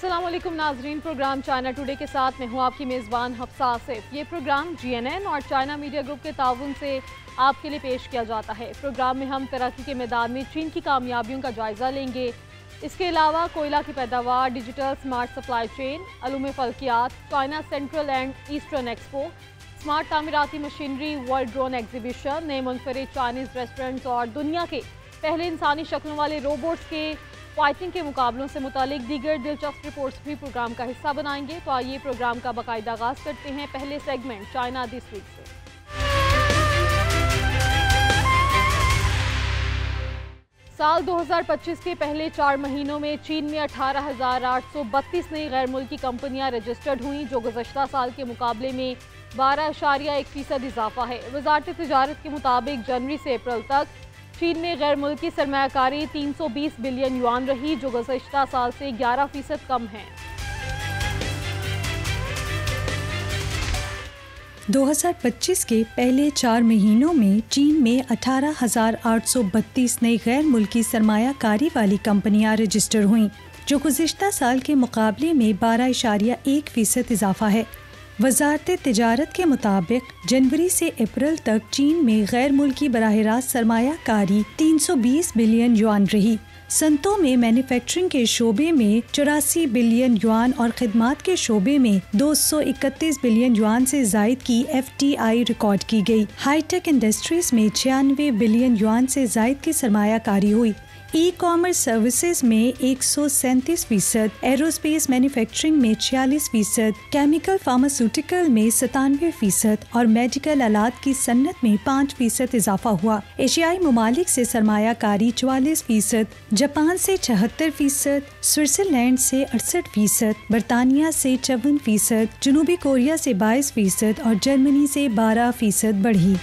अस्सलाम वालेकुम नाजरीन, प्रोग्राम चाइना टुडे के साथ मैं हूँ आपकी मेज़बान हफ्सा आसिफ। ये प्रोग्राम GNN और चाइना मीडिया ग्रुप के ताउन से आपके लिए पेश किया जाता है। प्रोग्राम में हम तरक्की के मैदान में चीन की कामयाबियों का जायज़ा लेंगे। इसके अलावा कोयला की पैदावार, डिजिटल स्मार्ट सप्लाई चेन, अलूम फल्कियात, China central and eastern expo, smart तामीराती मशीनरी, वर्ल्ड ड्रोन एग्जीबिशन, नए मुनफरिद चाइनीज़ रेस्टोरेंट्स और दुनिया के पहले इंसानी शक्लों वाले रोबोट्स के फाइटिंग के मुकाबलों से मुतालिक दीगर दिलचस्प रिपोर्ट्स भी प्रोग्राम का हिस्सा बनाएंगे। तो आइए प्रोग्राम का बाकायदा आगाज करते हैं पहले सेगमेंट चाइना दिस वीक से। साल 2025 के पहले 4 महीनों में चीन में 18,832 नई गैर मुल्की कंपनियां रजिस्टर्ड हुई, जो गुज़श्ता साल के मुकाबले में 12.1% इजाफा है। वजारत तिजारत के मुताबिक जनवरी से अप्रैल तक चीन में गैर मुल्की सरमायाकारी 320 बिलियन युआन रही, जो गुज़श्ता साल से 11% कम है। 2025 के पहले 4 महीनों में चीन में 18,832 नई गैर मुल्की सरमायाकारी वाली कंपनियां रजिस्टर हुईं, जो गुज़श्ता साल के मुकाबले में 12.1% इजाफा है। वजारत तिजारत के मुताबिक जनवरी से अप्रैल तक चीन में गैर मुल्की बराह रास्त सरमायाकारी 320 बिलियन युआन रही। सनतों में मैन्युफैक्चरिंग के शोबे में 84 बिलियन युआन और खिदमात के शोबे में 231 बिलियन युआन से जायद की FDI रिकॉर्ड की गई। हाईटेक इंडस्ट्रीज में 96 बिलियन युआन से जायद की सरमायाकारी हुई। ई कॉमर्स सर्विसेज में 137%, एरोस्पेस मैन्युफैक्चरिंग में 46%, केमिकल फार्मास्यूटिकल में 97% और मेडिकल आलात की सन्नत में 5% इजाफा हुआ। एशियाई ममालिक से सरमायाकारी 44%, जापान से 76%, स्विट्जरलैंड से 68%, बरतानिया से 54%, जनूबी कोरिया से 22% और जर्मनी से 12% बढ़ी।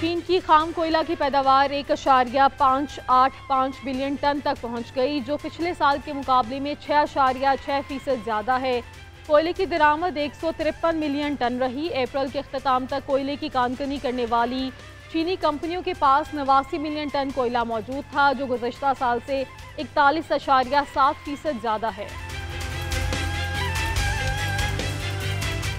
चीन की खाम कोयला की पैदावार 1.585 बिलियन टन तक पहुंच गई, जो पिछले साल के मुकाबले में 6.6% ज़्यादा है। कोयले की दरामद 153 मिलियन टन रही। अप्रैल के अख्ताम तक कोयले की कानकनी करने वाली चीनी कंपनियों के पास 89 मिलियन टन कोयला मौजूद था, जो गुज़श्ता साल से 41.7% ज़्यादा है।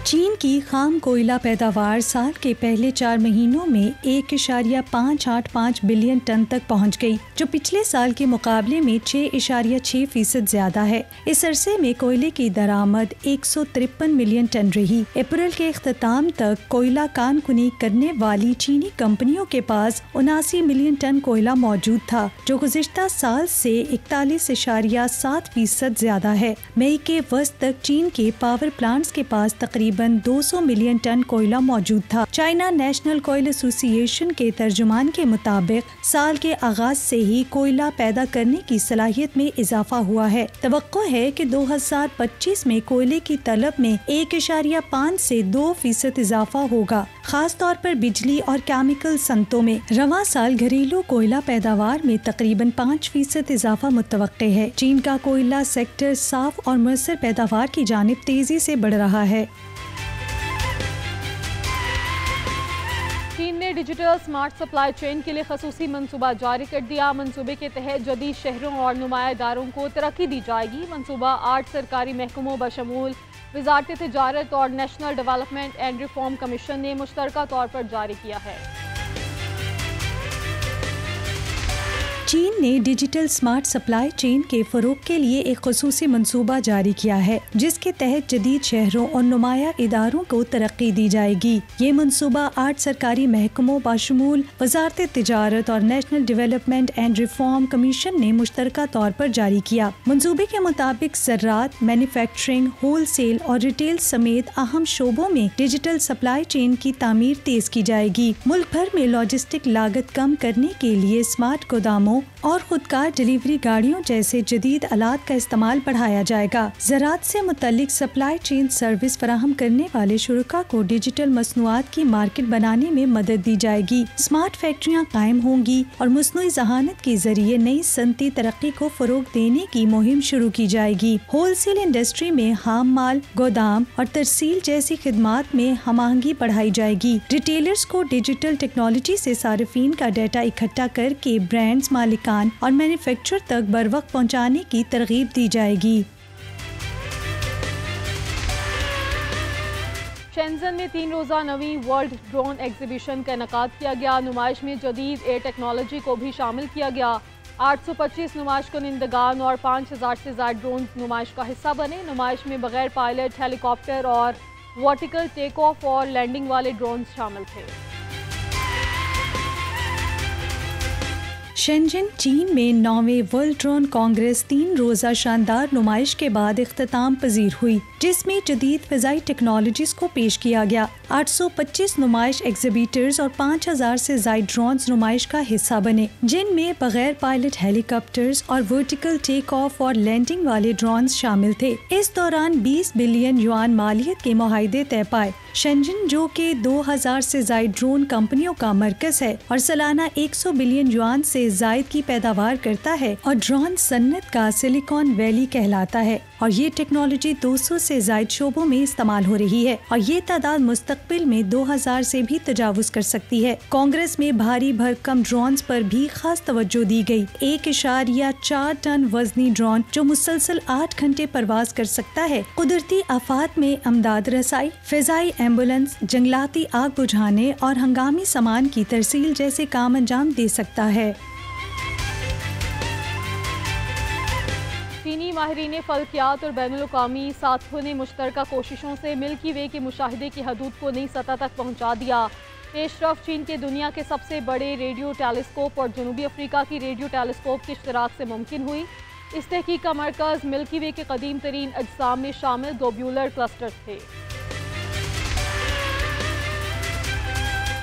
चीन की खाम कोयला पैदावार साल के पहले 4 महीनों में 1.585 बिलियन टन तक पहुंच गई, जो पिछले साल के मुकाबले में 6.6% ज्यादा है। इस अरसे में कोयले की दरामद 153 मिलियन टन रही। अप्रैल के इख्तिताम तक कोयला कानकुनी करने वाली चीनी कंपनियों के पास 79 मिलियन टन कोयला मौजूद था, जो गुज़श्ता साल से 41.7% ज्यादा है। मई के वस्त तक चीन के पावर प्लांट्स के पास तकरीबन 200 मिलियन टन कोयला मौजूद था। चाइना नेशनल कोयल एसोसिएशन के तर्जुमान के मुताबिक साल के आगाज से ही कोयला पैदा करने की सलाहियत में इजाफा हुआ है। तवक्को है कि 2025 में कोयले की तलब में 1.5 से 2% इजाफा होगा, खास तौर पर बिजली और केमिकल सनतों में। रवां साल घरेलू कोयला पैदावार में तकरीबन 5% इजाफा मुतवक्के है। चीन का कोयला सेक्टर साफ और मुयस्सर पैदावार की जानिब तेजी से बढ़ रहा है। चीन ने डिजिटल स्मार्ट सप्लाई चेन के लिए खसूसी मंसूबा जारी कर दिया। मंसूबे के तहत जदीद शहरों और नुमाया इदारों को तरक्की दी जाएगी। मंसूबा 8 सरकारी महकमों बशमूल वजारत तिजारत और national development and reform commission ने मुश्तरका तौर पर जारी किया है। चीन ने डिजिटल स्मार्ट सप्लाई चेन के फरोग के लिए एक खसूसी मंसूबा जारी किया है, जिसके तहत जदीद शहरों और नुमाया इदारों को तरक्की दी जाएगी। ये मंसूबा 8 सरकारी महकमों बाशमूल वजारत तिजारत और national development and reform commission ने मुश्तरका तौर पर जारी किया। मंसूबे के मुताबिक ज़राअत, मैन्युफैक्चरिंग, होलसेल और रिटेल समेत अहम शोबों में डिजिटल सप्लाई चेन की तामीर तेज की जाएगी। मुल्क भर में लॉजिस्टिक लागत कम करने के लिए स्मार्ट गोदामों और खुदकार डिलीवरी गाड़ियों जैसे जदीद आलात का इस्तेमाल बढ़ाया जाएगा। ज़राअत से मुतल्लिक सप्लाई चेन सर्विस फराहम करने वाले शुरका को डिजिटल मसनूआत की मार्केट बनाने में मदद दी जाएगी। स्मार्ट फैक्ट्रियाँ कायम होंगी और मसनूई ज़हानत के जरिए नई सनती तरक्की को फरोग देने की मुहिम शुरू की जाएगी। होलसेल इंडस्ट्री में हाम माल, गोदाम और तरसील जैसी खिदमात में हमाहंगी बढ़ाई जाएगी। रिटेलर्स को डिजिटल टेक्नोलॉजी से सार्फिन का डाटा इकट्ठा करके ब्रांड्स, मालिकान और मैन्युफैक्चर तक बर वक्त पहुँचाने की तरगीब दी जाएगी। शेंजन में 3 रोज़ा नवी वर्ल्ड ड्रोन एग्जीबिशन का इनेकाद किया गया। नुमाइश में जदीद एयर टेक्नोलॉजी को भी शामिल किया गया। 825 नुमाइश कुनिंदगान और 5000 से ज़ायद ड्रोन नुमाइश का हिस्सा बने। नुमाइश में बगैर पायलट हेलीकॉप्टर और वर्टिकल टेक ऑफ और लैंडिंग वाले ड्रोन शामिल थे। शेंजन चीन में 9वें वर्ल्ड ड्रोन कांग्रेस 3 रोज़ा शानदार नुमाइश के बाद इख्तिताम पजीर हुई, जिसमें जदीद फ़िज़ाई टेक्नोलॉजीज़ को पेश किया गया। 825 नुमाइश एग्जिबिटर्स और 5000 से ज़ायद ड्रोन्स नुमाइश का हिस्सा बने, जिनमें बगैर पायलट हेलीकॉप्टर्स और वर्टिकल टेक ऑफ और लैंडिंग वाले ड्रोन्स शामिल थे। इस दौरान 20 बिलियन युआन मालियत के मुआहिदे तय पाए। शेंजन, जो कि 2000 से ज़ायद ड्रोन कंपनियों का मरकज है और सालाना 100 बिलियन युआन से ज़ायद की पैदावार करता है और ड्रोन सन्नत का सिलिकॉन वैली कहलाता है, और ये टेक्नोलॉजी 200 से ज़ायद शोबों में इस्तेमाल हो रही है और ये तादाद मुस्तकबिल में 2000 से भी तजावुज कर सकती है। कांग्रेस में भारी भरकम ड्रोन्स पर भी खास तवज्जो दी गई। 1.4 टन वजनी ड्रोन जो मुसलसल 8 घंटे परवाज कर सकता है, कुदरती आफात में अमदाद रसाई, फिजाई एम्बुलेंस, जंगलाती आग बुझाने और हंगामी सामान की तरसील जैसे काम अंजाम दे सकता है। चीनी माहिरीन फल्कियात और बैनुल-अक़वामी साथियों ने मुश्तरका कोशिशों से मिल्की वे के मुशाहिदे की हदूद को नई सतह तक पहुँचा दिया। पेशरफ चीन के दुनिया के सबसे बड़े रेडियो टेलीस्कोप और जनूबी अफ्रीका की रेडियो टेलीस्कोप के इश्तराक से मुमकिन हुई। इस तहकीक का मरकज़ मिल्की वे के कदीम तरीन अजसाम में शामिल ग्लोब्यूलर क्लस्टर थे।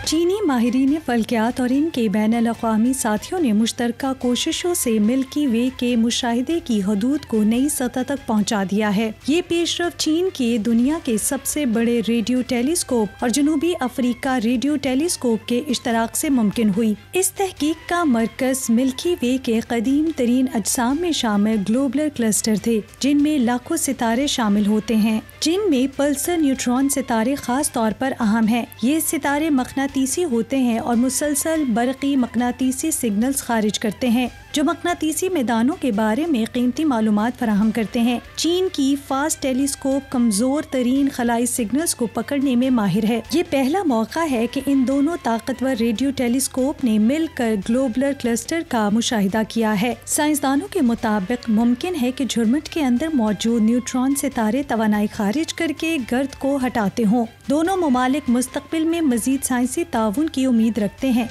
चीनी माहिरीन फल्कियात और इनके बैनुल-अक़वामी साथियों ने मुश्तरका कोशिशों से मिल्की वे के मुशाहिदे की हदूद को नई सतह तक पहुंचा दिया है। ये पेशरफ चीन के दुनिया के सबसे बड़े रेडियो टेलीस्कोप और जनूबी अफ्रीका रेडियो टेलीस्कोप के इश्तराक से मुमकिन हुई। इस तहकीक का मरकज मिल्की वे के कदीम तरीन अजसाम में शामिल ग्लोबुलर क्लस्टर थे, जिनमें लाखों सितारे शामिल होते हैं, जिनमें पल्सर न्यूट्रॉन सितारे खास तौर पर अहम हैं। ये सितारे मकनातीसी होते हैं और मुसलसल बरक़ी मकनातीसी सिग्नल्स खारिज करते हैं, जो मकनातीसी मैदानों के बारे में कीमती मालूमात फराहम करते हैं। चीन की फास्ट टेलीस्कोप कमजोर तरीन खलाई सिग्नल्स को पकड़ने में माहिर है। ये पहला मौका है कि इन दोनों ताकतवर रेडियो टेलीस्कोप ने मिलकर ग्लोबुलर क्लस्टर का मुशाहिदा किया है। साइंसदानों के मुताबिक मुमकिन है कि झुरमुट के अंदर मौजूद न्यूट्रॉन सितारे तवानाई खारिज करके गर्द को हटाते हों। दोनों ममालिक मुस्तकबिल में मजीद साइंसी ताउन की उम्मीद रखते हैं।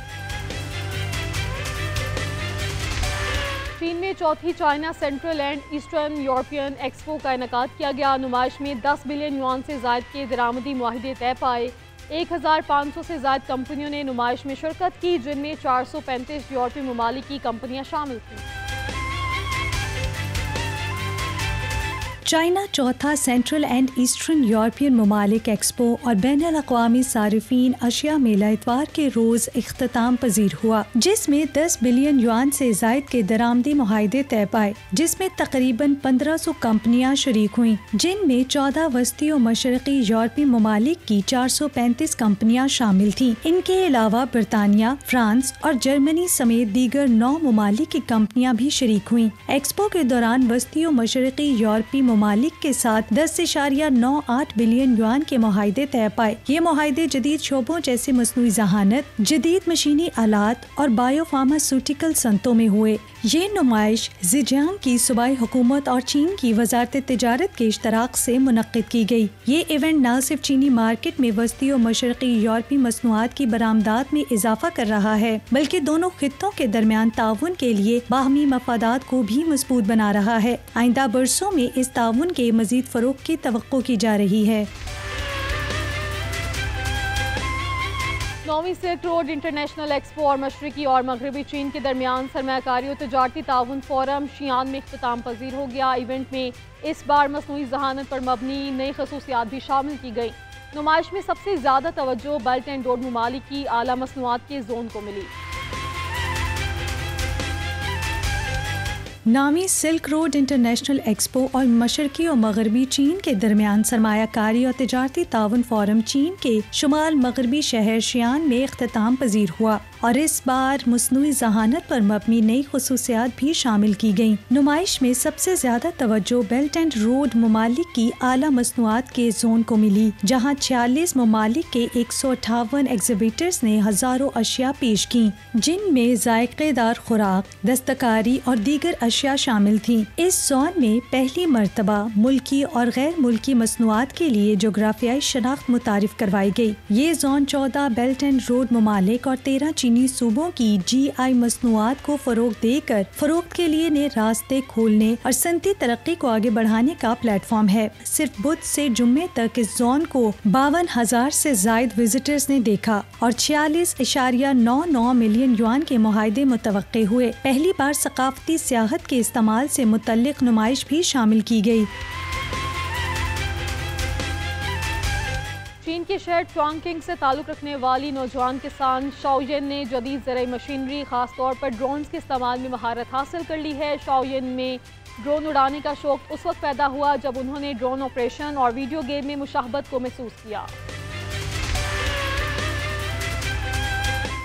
चीन में चौथी China central and eastern European expo का इनेकाद किया गया। नुमाइश में 10 बिलियन युआन से ज़ायद के दरामदी मुआहिदे तय पाए। 1500 से ज़ायद कंपनियों ने नुमाइश में शिरकत की, जिनमें 435 यूरोपीय ममालिक की कंपनियां शामिल थीं। चाइना चौथा सेंट्रल एंड ईस्टर्न यूरोपियन ममालिक एक्सपो और बैनुल-अक़वामी सारिफीन अशिया मेला इतवार के रोज इख्तिताम पजीर हुआ, जिसमें 10 बिलियन युआन से ज़ायद के दरामदी मुआहिदे तय पाए, जिसमें तकरीबन 1500 कंपनियां शरीक हुईं, जिनमें 14 वस्ती और मशरकी यूरोपीय ममालिक की 435 कंपनियां शामिल थीं। इनके अलावा बरतानिया, फ्रांस और जर्मनी समेत दीगर 9 ममालिक की कंपनियां भी शरीक हुईं। एक्सपो के दौरान वस्ती और मशरकी यूरोपीय ममालिक के साथ 10.98 बिलियन युआन के मुआहिदे तय पाए। ये मुआहिदे जदीद शोबों जैसे मसनूई ज़हानत, जदीद मशीनी आलात और बायोफार्मास्यूटिकल सनतों में हुए। ये नुमाइश ज़ेजियांग की सूबाई हुकूमत और चीन की वजारत तिजारत के इश्तराक से मुनक्किद की गई। ये इवेंट न सिर्फ चीनी मार्केट में वस्ती और मशरकी यूरोपीय मसनूआत की बरामदात में इजाफा कर रहा है, बल्कि दोनों खित्तों के दरमियान ताउन के लिए बाहमी मफादात को भी मजबूत बना रहा है। आइंदा बरसों में इस ताउन के मजीद फरोग की तवक्को की जा रही है। 9वीं सिल्क रोड इंटरनेशनल एक्सपो और मशरकी और मगरबी चीन के दरमियान सरमायाकारी और तजारती ताउन फोरम शियान में इख्तिताम पजीर हो गया। इवेंट में इस बार मसनूई ज़हानत पर मबनी नई खसूसियात भी शामिल की गई। नुमाइश में सबसे ज़्यादा तवज्जो बेल्ट एंड रोड ममालिक की आला मसनूआत के जोन को मिली। 9वीं सिल्क रोड इंटरनेशनल एक्सपो और मशरकी और मगरबी चीन के दरमियान सरमायाकारी और तिजारती ताउन फोरम चीन के शुमाल मगरबी शहर शियान में इख्तिताम पजीर हुआ और इस बार मस्नूई ज़हानत पर मबनी नई खुसूसियात भी शामिल की गयी। नुमाइश में सबसे ज्यादा तवज्जो बेल्ट एंड रोड ममालिक की आला मसनूआत के जोन को मिली, जहाँ 46 ममालिक के 158 एग्जिबिटर्स ने हजारों अशिया पेश की, जिनमें जायकेदार खुराक, दस्तकारी और दीगर अशिया शामिल थी। इस जोन में पहली मर्तबा मुल्की और गैर मुल्की मसनूआत के लिए जोग्राफियाई शनाख्त मुतारिफ करवाई गई। ये जोन 14 बेल्ट एंड रोड ममालिक और 13 चीनी सूबों की GI मसनूआत को फरोग देकर फरोख्त के लिए नए रास्ते खोलने और सनती तरक्की को आगे बढ़ाने का प्लेटफॉर्म है। सिर्फ बुध से जुम्मे तक इस जोन को 52,000 से जायद विजिटर्स ने देखा और 46.99 मिलियन युआन के मुआहदे मुतवक्के हुए। पहली बार सकाफती सियाहत के इस्तेमाल से मुतल्लिक नुमाइश भी शामिल की गई। चीन के शहर चुआंगकिंग से ताल्लुक़ रखने वाली नौजवान किसान शाओयिन ने जदीद ज़राई मशीनरी खासतौर पर ड्रोन्स के इस्तेमाल में महारत हासिल कर ली है। शाओयिन में ड्रोन उड़ाने का शौक उस वक्त पैदा हुआ जब उन्होंने ड्रोन ऑपरेशन और वीडियो गेम में मुशाहबत को महसूस किया।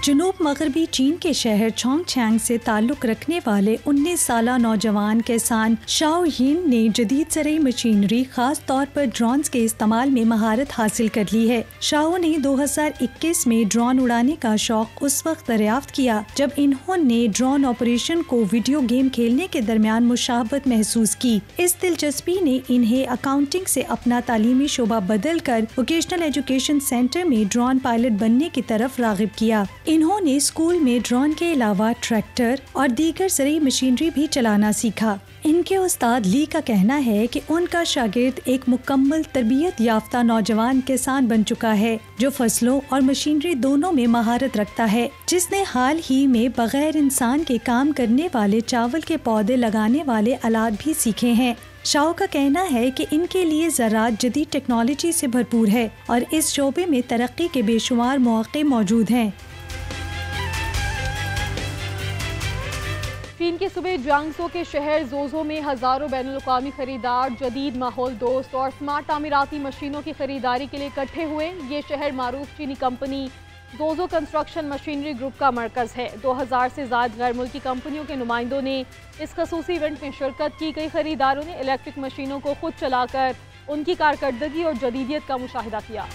जनूब मगरबी चीन के शहर चोंगचैंग से ताल्लुक़ रखने वाले 19 साला नौजवान किसान शाओयिन ने जदीद ज़राई मशीनरी खास तौर पर ड्रोन्स के इस्तेमाल में महारत हासिल कर ली है। शाओ ने 2021 में ड्रोन उड़ाने का शौक उस वक्त दरियाफ्त किया जब इन्होंने ड्रोन ऑपरेशन को वीडियो गेम खेलने के दरमियान मुशाहबत महसूस की। इस दिलचस्पी ने इन्हें अकाउंटिंग से अपना तालीमी शोबा बदल कर वोकेशनल एजुकेशन सेंटर में ड्रोन पायलट बनने की तरफ रागिब किया। इन्होंने स्कूल में ड्रोन के अलावा ट्रैक्टर और दीगर ज़राई मशीनरी भी चलाना सीखा। इनके उस्ताद ली का कहना है कि उनका शागिर्द एक मुकम्मल तरबियत याफ्ता नौजवान किसान बन चुका है जो फसलों और मशीनरी दोनों में महारत रखता है, जिसने हाल ही में बगैर इंसान के काम करने वाले चावल के पौधे लगाने वाले आलात भी सीखे हैं। शाओ का कहना है कि इनके लिए ज़राअत जदीद टेक्नोलॉजी से भरपूर है और इस शोबे में तरक्की के बेशुमार मौके मौजूद हैं। चीन के सूबे जियांगसू के शहर जोजो में हजारों बैनुल-अक़वामी खरीदार जदीद माहौल दोस्त और स्मार्ट तामीराती मशीनों की खरीदारी के लिए इकट्ठे हुए। ये शहर मारूफ चीनी कंपनी जोजो कंस्ट्रक्शन मशीनरी ग्रुप का मरकज़ है। 2000 से ज़ायद गैर मुल्की कंपनियों के नुमाइंदों ने इस खसूसी इवेंट में शिरकत की। कई खरीदारों ने इलेक्ट्रिक मशीनों को खुद चलाकर उनकी कारकर्दगी और जदीदियत का मुशाहिदा किया।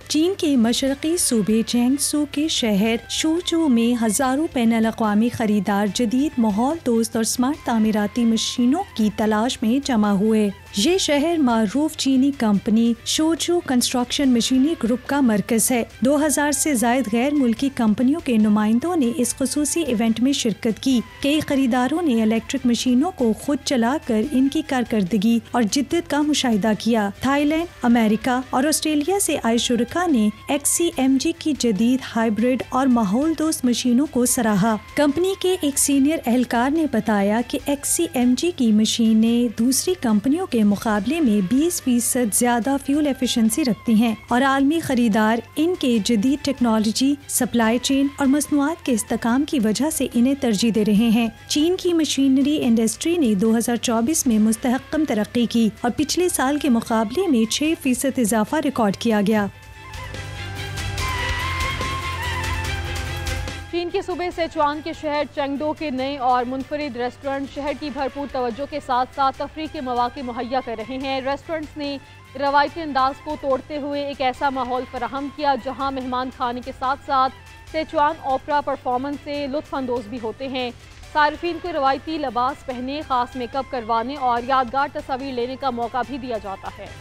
चीन के मशरक़ी सूबे जियांगसू के शहर शूचू में हजारों बैनुल-अक़वामी खरीदार जदीद माहौल दोस्त और स्मार्ट तामीराती मशीनों की तलाश में जमा हुए। ये शहर मारूफ चीनी कंपनी शोचू कंस्ट्रक्शन मशीनरी ग्रुप का मरकज है। 2000 से जायद गैर मुल्की कंपनियों के नुमाइंदों ने इस खुसूसी इवेंट में शिरकत की। कई खरीदारों ने इलेक्ट्रिक मशीनों को खुद चलाकर इनकी कारकर्दगी और जिद्दत का मुशाहिदा किया। थाईलैंड, अमेरिका और ऑस्ट्रेलिया से आए शुरका ने XCMG की जदीद हाइब्रिड और माहौल दोस्त मशीनों को सराहा। कंपनी के एक सीनियर एहलकार ने बताया कि XCMG की मशीनें दूसरी कंपनियों के मुकाबले में 20% ज्यादा फ्यूल एफिशिएंसी रखती हैं और आलमी खरीदार इनके जदीद टेक्नोलॉजी, सप्लाई चेन और मसनूआत के इस्तेमाल की वजह से इन्हें तरजीह दे रहे हैं। चीन की मशीनरी इंडस्ट्री ने 2024 में मुस्तहकम तरक्की की और पिछले साल के मुकाबले में 6% इजाफा रिकॉर्ड किया गया। चीन के सूबे सिचुआन के शहर चेंगडो के नए और मुनफरिद रेस्टोरेंट शहर की भरपूर तवज्जो के साथ साथ तफरीह के मौके मुहैया कर रहे हैं। रेस्टोरेंट्स ने रवायती अंदाज को तोड़ते हुए एक ऐसा माहौल फराहम किया जहां मेहमान खाने के साथ साथ सिचुआन ओपरा परफॉर्मेंस से लुत्फ अंदोज भी होते हैं। सार्फिन को रवायती लिबास पहने, खास मेकअप करवाने और यादगार तस्वीर लेने का मौका भी दिया जाता है।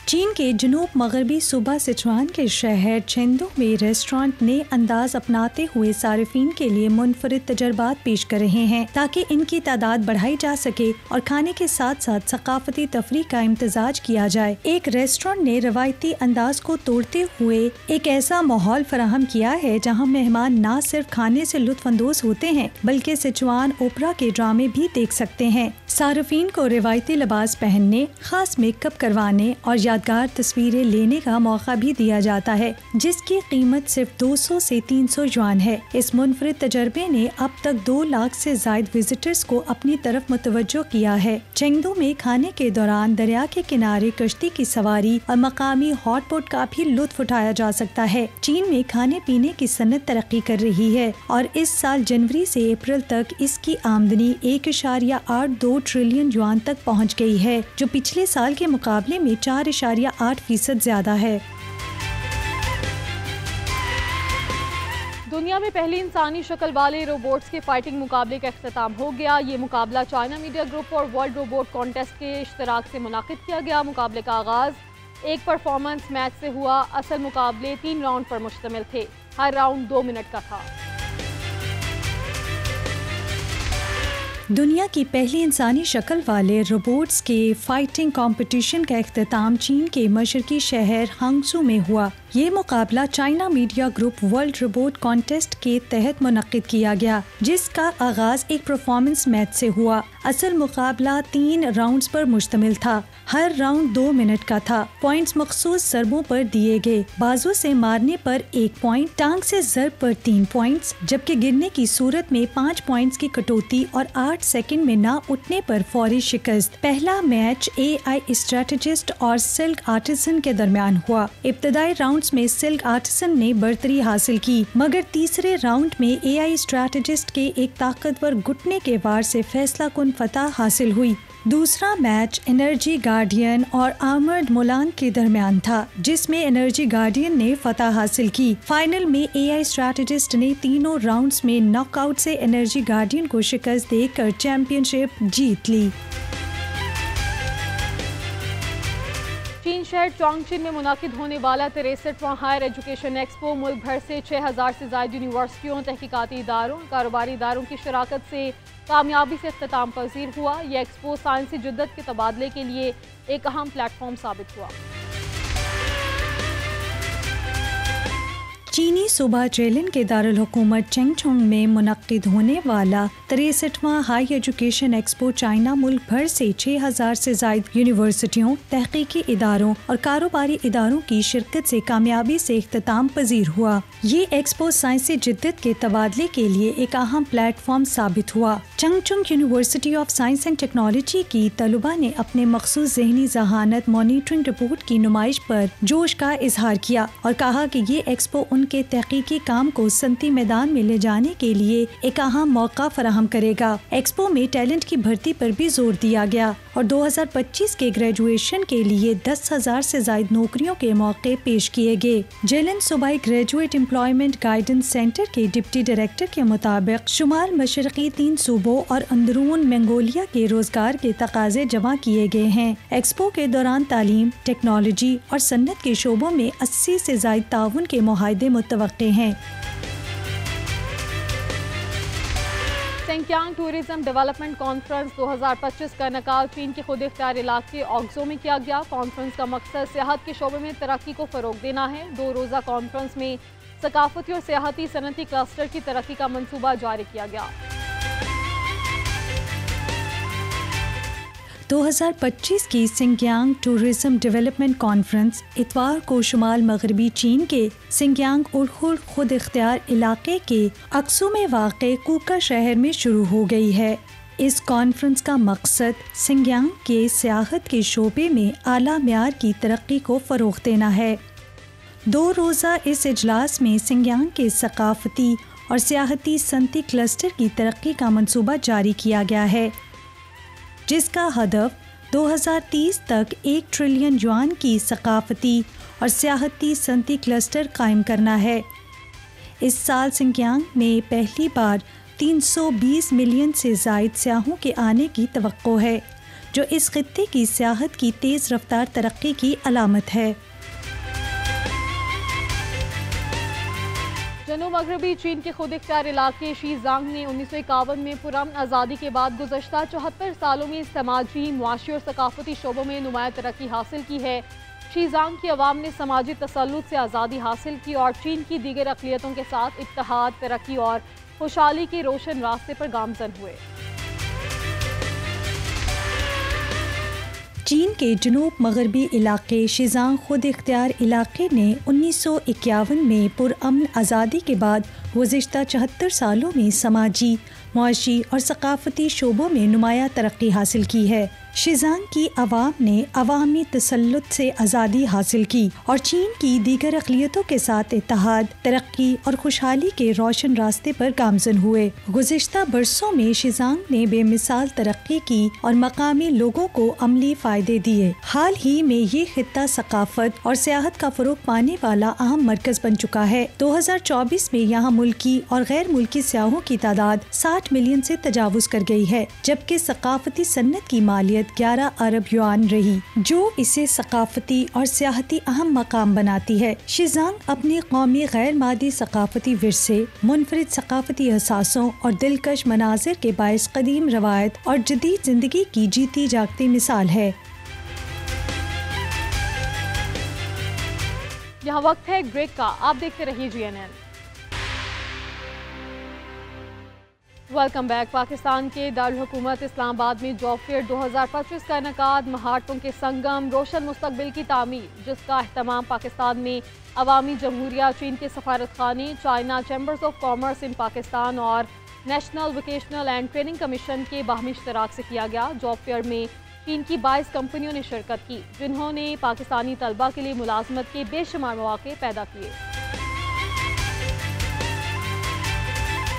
चीन के जनूब मगरबी सूबा सिचुआन के शहर चेंदू में रेस्टोरेंट नए अंदाज अपनाते हुए सारिफीन के लिए मुनफरिद तजर्बात पेश कर रहे हैं ताकि इनकी तादाद बढ़ाई जा सके और खाने के साथ साथ सकाफती तफरीह का इम्तजाज किया जाए। एक रेस्टोरेंट ने रवायती अंदाज को तोड़ते हुए एक ऐसा माहौल फराहम किया है जहाँ मेहमान न सिर्फ खाने से लुत्फानंदोज होते हैं बल्कि सिचुआन ओपरा के ड्रामे भी देख सकते हैं। सारिफीन को रवायती लिबास पहनने, खास मेकअप करवाने और यादगार तस्वीरें लेने का मौका भी दिया जाता है, जिसकी कीमत सिर्फ 200 से 300 युआन है। इस मुनफरिद तजर्बे ने अब तक 2 लाख से जायद विजिटर्स को अपनी तरफ मुतवज्जो किया है। चेंगदू में खाने के दौरान दरिया के किनारे कश्ती की सवारी और मकामी हॉटपॉट का भी लुत्फ उठाया जा सकता है। चीन में खाने पीने की सनत तरक्की कर रही है और इस साल जनवरी से अप्रैल तक इसकी आमदनी 1.82 ट्रिलियन युआन तक पहुंच गई है, जो पिछले साल के मुकाबले में 4.8% ज्यादा है। दुनिया में पहली इंसानी शक्ल वाले रोबोट्स के फाइटिंग मुकाबले का इख्तिताम हो गया। ये मुकाबला चाइना मीडिया ग्रुप और वर्ल्ड रोबोट कॉन्टेस्ट के इश्तराक से मुनाकिद किया गया। मुकाबले का आगाज एक परफॉर्मेंस मैच से हुआ। असल मुकाबले 3 राउंड पर मुश्तमिल थे। हर राउंड 2 मिनट का था। दुनिया की पहली इंसानी शक्ल वाले रोबोट्स के फाइटिंग कंपटीशन का इख्तिताम चीन के मशरकी शहर हांगझू में हुआ। ये मुकाबला China media group world robot contest के तहत मुनक्किद किया गया, जिसका आगाज एक परफॉर्मेंस मैच से हुआ। असल मुकाबला 3 राउंड्स पर मुश्तमिल था। हर राउंड 2 मिनट का था। पॉइंट्स मखसूस ज़रबों पर दिए गए। बाजू से मारने पर 1 पॉइंट, टांग से ज़रब पर 3 पॉइंट्स, जबकि गिरने की सूरत में 5 पॉइंट्स की कटौती और 8 सेकंड में ना उठने पर फौरी शिकस्त। पहला मैच AI स्ट्रेटेजिस्ट और सिल्क आर्टिसन के दरमियान हुआ। इब्तदाई राउंड्स में सिल्क आर्टिसन ने बर्तरी हासिल की, मगर तीसरे राउंड में AI स्ट्रेटेजिस्ट के एक ताकतवर घुटने के वार से फैसला कुन फतह हासिल हुई। दूसरा मैच एनर्जी गार्डियन और आर्मर्ड मुलान के दरमियान था, जिसमें एनर्जी गार्डियन ने फतह हासिल की। फाइनल में AI स्ट्रेटेजिस्ट ने तीनों राउंड्स में नॉकआउट से एनर्जी गार्डियन को शिकस्त देकर चैंपियनशिप जीत ली। चीन शहर चोंगचिन में मुनाकिद होने वाला 63वां हायर एजुकेशन एक्सपो मुल्क भर से 6000 से ज्यादा यूनिवर्सिटियों, तहकीकाती इदारों, कारोबारी इदारों की शराकत से कामयाबी से इख्तिताम पजीर हुआ। यह एक्सपो साइंसी जिद्दत के तबादले के लिए एक अहम प्लेटफॉर्म साबित हुआ। चीनी सूबा जेलिन के दारुल हुकूमत चेंगचोंग में मुनक्किद होने वाला 63वां हाई एजुकेशन एक्सपो चाइना मुल्क भर से 6000 से ज्यादा यूनिवर्सिटियों, तहकीकी इदारों और कारोबारी इदारों की शिरकत से कामयाबी से इख्तिताम पजीर हुआ। ये एक्सपो साइंसी जिद्दत के तबादले के लिए एक अहम प्लेटफॉर्म साबित हुआ। चेंगचोंग university of science and technology की तलबा ने अपने मखसूस ज़हनी जहानत मॉनिटरिंग रिपोर्ट की नुमाइश पर जोश का इजहार किया और कहा कि ये एक्सपो उनके तहकीकी काम को सनती मैदान में ले जाने के लिए एक अहम मौका फराहम करेगा। एक्सपो में टैलेंट की भर्ती पर भी जोर दिया गया और 2025 के ग्रेजुएशन के लिए 10,000 से ज्यादा नौकरियों के मौके पेश किए गए। जेलिन सूबाई ग्रेजुएट एम्प्लॉयमेंट गाइडेंस सेंटर के डिप्टी डायरेक्टर के मुताबिक शुमाल मशरकी 3 सूबों और अंदरून मंगोलिया के रोजगार के तकाजे जमा किए गए हैं। एक्सपो के दौरान तालीम, टेक्नोलॉजी और सन्नत के शोबों में 80 से ज्यादा ताउन के मुआहदे मुतवक्के हैं। सिंकियांग टूरिज्म डेवलपमेंट कॉन्फ्रेंस 2025 का इनेकाद चीन के खुद इख्तियार इलाके ऑक्सो में किया गया। कॉन्फ्रेंस का मकसद सियाहत के शोबे में तरक्की को फरोग देना है। 2 रोज़ा कॉन्फ्रेंस में सकाफती और सियाहती सनती क्लस्टर की तरक्की का मंसूबा जारी किया गया। 2025 की सिंकियांग टूरिज्म डेवलपमेंट कॉन्फ्रेंस इतवार को शुमाल मगरबी चीन के सिंकियांग उल्खुल खुद इख्तियार इलाके के अक्सू में वाक़े कूका शहर में शुरू हो गई है। इस कॉन्फ्रेंस का मकसद सिंकियांग के सियाहत के शोबे में आला म्यार की तरक्की को फ़रोग़ देना है। 2 रोज़ा इस इजलास में सिंकियांग के सकाफती और सियाहती सनती क्लस्टर की तरक्की का मंसूबा जारी किया गया है, जिसका हदफ 2030 तक 1 ट्रिलियन युआन की सकाफती और सियाहती सनती क्लस्टर कायम करना है। इस साल सिंकियांग में पहली बार 320 मिलियन से ज़ायद सियाहों के आने की तवक्को है, जो इस खित्ते की सियाहत की तेज़ रफ्तार तरक्की की अलामत है। जनूब मगरबी चीन के खुद इख्तियार इलाके शीजांग ने 1951 में पुरअमन आज़ादी के बाद गुज़श्ता 74 सालों में समाजी, मुआशी और सकाफती शोबों में नुमाया तरक्की हासिल की है। शीजांग की अवाम ने समाजी तसल्लुत से आज़ादी हासिल की और चीन की दीगर अक़लियतों के साथ इत्तेहाद, तरक्की और खुशहाली के रोशन रास्ते पर गामज़न हुए। चीन के जनूब मगरबी इलाके शिजांग खुद इख्तियार इलाके ने 1951 में पुरअमन आज़ादी के बाद गुज़िश्ता 74 सालों में समाजी, मुआशी और सकाफती शोबों में नुमाया तरक्की हासिल की है। शिजांग की आवाम ने अवामी तसल्लुत से आज़ादी हासिल की और चीन की दीगर अक़लियतों के साथ इत्तेहाद, तरक्की और खुशहाली के रोशन रास्ते पर गामज़न हुए। गुज़िश्ता बरसों में शिजांग ने बेमिसाल तरक्की की और मकामी लोगों को अमली फ़ायदे दिए। हाल ही में ये खित्ता सकाफत और सियाहत का फ़रोग़ पाने वाला अहम मरकज़ बन चुका है। 2024 में यहाँ मुल्की और गैर मुल्की सियाहों की तादाद 60 मिलियन से तजावुज़ कर गई है, जबकि सकाफती सन्नत की मालियत 11 अरब युआन रही, जो इसे सकाफती और सियाहती अहम मकाम बनाती है। शिजांग अपनी कौमी गैर मादी सकाफती विरसे, मुनफरिद सकाफती एहसासों और दिलकश मनाजिर के बायस कदीम रवायत और जदीद जिंदगी की जीती जागती मिसाल है। यहाँ वक्त है एक ब्रेक का, आप देखते रहिए GNN। Welcome back. पाकिस्तान के दारुल हुकूमत इस्लामाबाद में जॉब फेयर 2025 का इनेकाद, महारतों के संगम, रोशन मुस्तकबिल की तामीर, जिसका अहतमाम पाकिस्तान में अवामी जमहूरिया, चीन के सफारत खाने, China chambers of commerce in Pakistan और national vocational and training commission के बाहमी इश्तराक से किया गया। जॉब फेयर में चीन की 22 कंपनियों ने शिरकत की, जिन्होंने पाकिस्तानी तलबा के लिए मुलाजमत के बेशुमार मौके पैदा किए।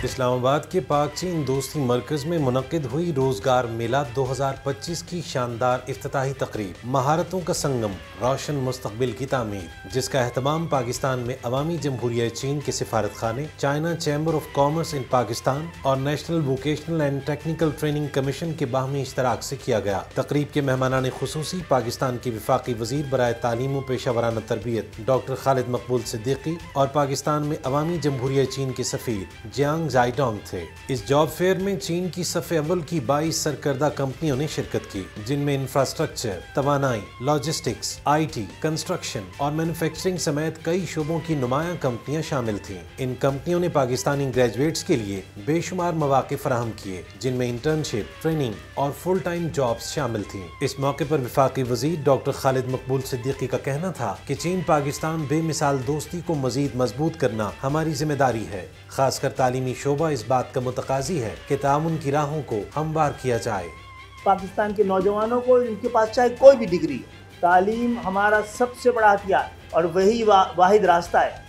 इस्लामाबाद के पाक चीन दोस्ती मरकज में मुनक्किद हुई रोजगार मेला 2025 की शानदार इफ्तिताही तकरीब, महारतों का संगम, रोशन मुस्तकबिल की तामीर, जिसका एहतमाम पाकिस्तान में अवामी जमहूरिया चीन के सिफारत खाने, China chamber of commerce in Pakistan और national vocational and technical training commission के बाहमी इश्तराक से किया गया। तकरीब के मेहमानान खुसूसी पाकिस्तान के वफाकी वजीर बराए तालीम व पेशा वराना तरबियत डॉक्टर खालिद मकबूल सिद्दीकी और पाकिस्तान में अवामी जमहूरिया चीन के सफीर जियांग जाइडोंग थे। इस जॉब फेयर में चीन की सफ़े अव्वल की 22 सरकर्दा कंपनियों ने शिरकत की, जिनमें इंफ्रास्ट्रक्चर, तवानाई, लॉजिस्टिक्स, IT, कंस्ट्रक्शन और मैन्युफैक्चरिंग समेत कई शोबों की नुमायां कंपनियां शामिल थीं। इन कंपनियों ने पाकिस्तानी ग्रेजुएट्स के लिए बेशुमार मौके फराहम किए, जिनमें इंटर्नशिप, ट्रेनिंग और फुल टाइम जॉब्स शामिल थीं। इस मौके पर वफाकी वजीर डॉक्टर खालिद मकबूल सिद्दीकी का कहना था कि चीन पाकिस्तान बेमिसाल दोस्ती को मजीद मजबूत करना हमारी जिम्मेदारी है। खासकर तालीमी शोबा इस बात का मुतकाजी है कि ताउन की राहों को हमवार किया जाए। पाकिस्तान के नौजवानों को, इनके पास चाहे कोई भी डिग्री, तालीम हमारा सबसे बड़ा हथियार और वही वाहिद रास्ता है।